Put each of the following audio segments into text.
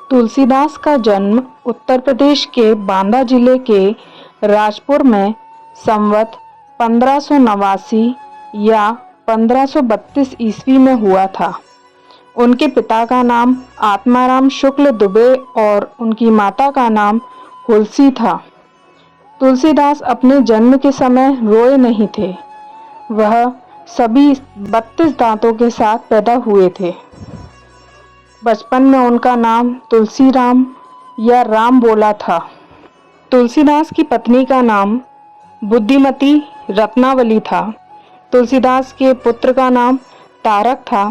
तुलसीदास का जन्म उत्तर प्रदेश के बांदा जिले के राजपुर में संवत 1589 या 1532 ईस्वी में हुआ था। उनके पिता का नाम आत्माराम शुक्ल दुबे और उनकी माता का नाम हुलसी था। तुलसीदास अपने जन्म के समय रोए नहीं थे। वह सभी 32 दांतों के साथ पैदा हुए थे। बचपन में उनका नाम तुलसीराम या राम बोला था। तुलसीदास की पत्नी का नाम बुद्धिमती रत्नावली था। तुलसीदास के पुत्र का नाम तारक था।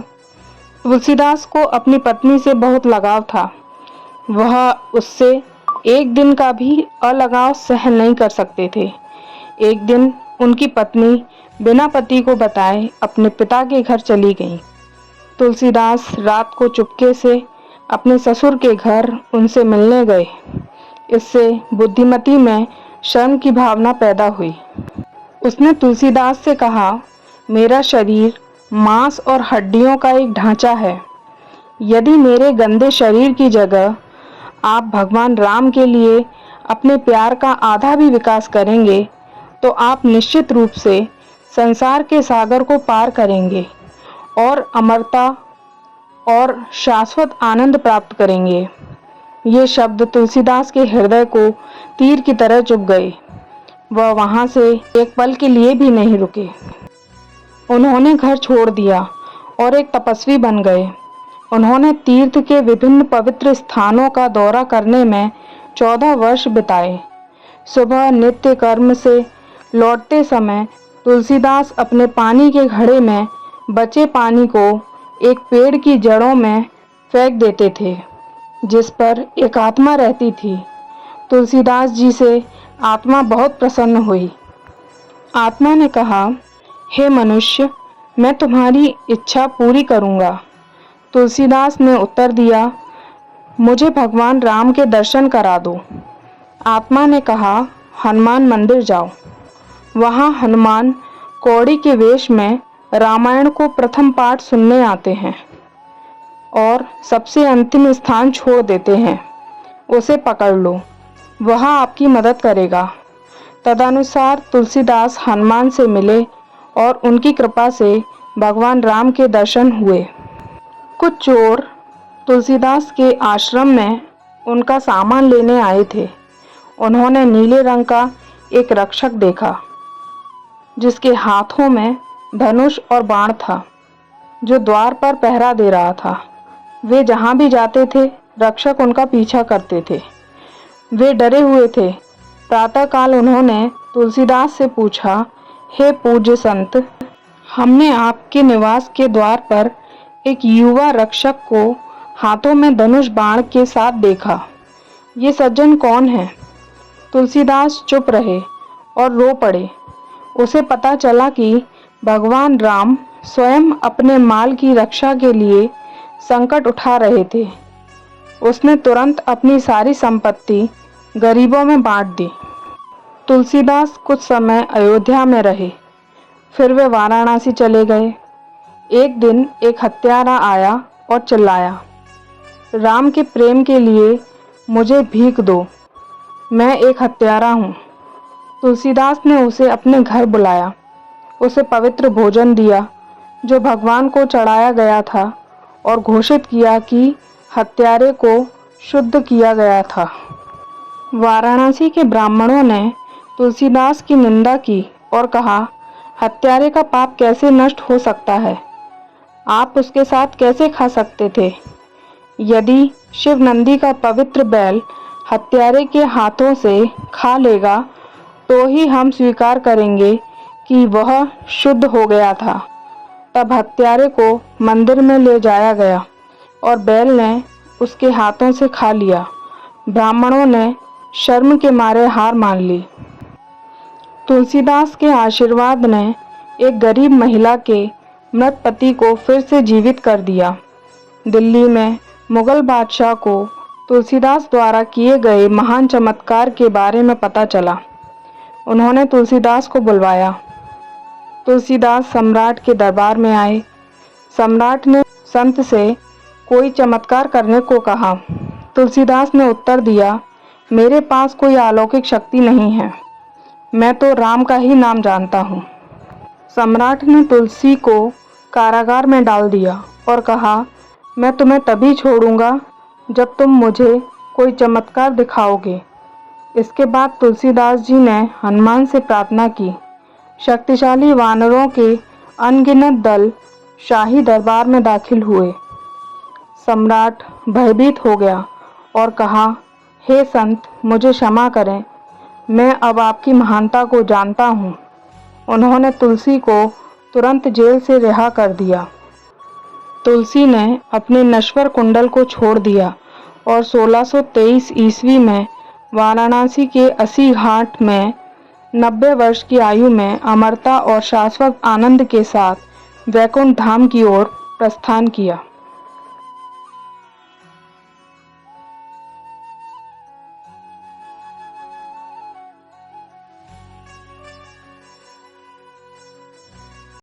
तुलसीदास को अपनी पत्नी से बहुत लगाव था। वह उससे एक दिन का भी अलगाव सहन नहीं कर सकते थे। एक दिन उनकी पत्नी बिना पति को बताए अपने पिता के घर चली गई। तुलसीदास रात को चुपके से अपने ससुर के घर उनसे मिलने गए। इससे बुद्धिमती में शर्म की भावना पैदा हुई। उसने तुलसीदास से कहा, मेरा शरीर मांस और हड्डियों का एक ढांचा है। यदि मेरे गंदे शरीर की जगह आप भगवान राम के लिए अपने प्यार का आधा भी विकास करेंगे तो आप निश्चित रूप से संसार के सागर को पार करेंगे और अमरता और शाश्वत आनंद प्राप्त करेंगे। ये शब्द तुलसीदास के हृदय को तीर की तरह चुभ गए। वह वहां से एक पल के लिए भी नहीं रुके। उन्होंने घर छोड़ दिया और एक तपस्वी बन गए। उन्होंने तीर्थ के विभिन्न पवित्र स्थानों का दौरा करने में 14 वर्ष बिताए। सुबह नित्य कर्म से लौटते समय तुलसीदास अपने पानी के घड़े में बचे पानी को एक पेड़ की जड़ों में फेंक देते थे, जिस पर एक आत्मा रहती थी। तुलसीदास जी से आत्मा बहुत प्रसन्न हुई। आत्मा ने कहा, हे मनुष्य, मैं तुम्हारी इच्छा पूरी करूंगा। तुलसीदास ने उत्तर दिया, मुझे भगवान राम के दर्शन करा दो। आत्मा ने कहा, हनुमान मंदिर जाओ। वहाँ हनुमान कौड़ी के वेश में रामायण को प्रथम पाठ सुनने आते हैं और सबसे अंतिम स्थान छोड़ देते हैं। उसे पकड़ लो, वह आपकी मदद करेगा। तदनुसार तुलसीदास हनुमान से मिले और उनकी कृपा से भगवान राम के दर्शन हुए। कुछ चोर तुलसीदास के आश्रम में उनका सामान लेने आए थे। उन्होंने नीले रंग का एक रक्षक देखा, जिसके हाथों में धनुष और बाण था, जो द्वार पर पहरा दे रहा था। वे जहाँ भी जाते थे, रक्षक उनका पीछा करते थे। वे डरे हुए थे। प्रातःकाल उन्होंने तुलसीदास से पूछा, हे पूज्य संत, हमने आपके निवास के द्वार पर एक युवा रक्षक को हाथों में धनुष बाण के साथ देखा। ये सज्जन कौन है? तुलसीदास चुप रहे और रो पड़े। उसे पता चला कि भगवान राम स्वयं अपने माल की रक्षा के लिए संकट उठा रहे थे। उसने तुरंत अपनी सारी संपत्ति गरीबों में बांट दी। तुलसीदास कुछ समय अयोध्या में रहे, फिर वे वाराणसी चले गए। एक दिन एक हत्यारा आया और चिल्लाया, राम के प्रेम के लिए मुझे भीख दो, मैं एक हत्यारा हूँ। तुलसीदास ने उसे अपने घर बुलाया, उसे पवित्र भोजन दिया जो भगवान को चढ़ाया गया था और घोषित किया कि हत्यारे को शुद्ध किया गया था। वाराणसी के ब्राह्मणों ने तुलसीदास की निंदा की और कहा, हत्यारे का पाप कैसे नष्ट हो सकता है? आप उसके साथ कैसे खा सकते थे? यदि शिव नंदी का पवित्र बैल हत्यारे के हाथों से खा लेगा तो ही हम स्वीकार करेंगे कि वह शुद्ध हो गया था। तब हत्यारे को मंदिर में ले जाया गया और बैल ने उसके हाथों से खा लिया। ब्राह्मणों ने शर्म के मारे हार मान ली। तुलसीदास के आशीर्वाद ने एक गरीब महिला के मृत पति को फिर से जीवित कर दिया। दिल्ली में मुगल बादशाह को तुलसीदास द्वारा किए गए महान चमत्कार के बारे में पता चला। उन्होंने तुलसीदास को बुलवाया। तुलसीदास सम्राट के दरबार में आए। सम्राट ने संत से कोई चमत्कार करने को कहा। तुलसीदास ने उत्तर दिया, मेरे पास कोई अलौकिक शक्ति नहीं है, मैं तो राम का ही नाम जानता हूँ। सम्राट ने तुलसी को कारागार में डाल दिया और कहा, मैं तुम्हें तभी छोड़ूंगा जब तुम मुझे कोई चमत्कार दिखाओगे। इसके बाद तुलसीदास जी ने हनुमान से प्रार्थना की। शक्तिशाली वानरों के अनगिनत दल शाही दरबार में दाखिल हुए। सम्राट भयभीत हो गया और कहा, हे संत, मुझे क्षमा करें, मैं अब आपकी महानता को जानता हूँ। उन्होंने तुलसी को तुरंत जेल से रिहा कर दिया। तुलसी ने अपने नश्वर कुंडल को छोड़ दिया और 1623 ईस्वी में वाराणसी के अस्सी घाट में 90 वर्ष की आयु में अमरता और शाश्वत आनंद के साथ वैकुंठ धाम की ओर प्रस्थान किया।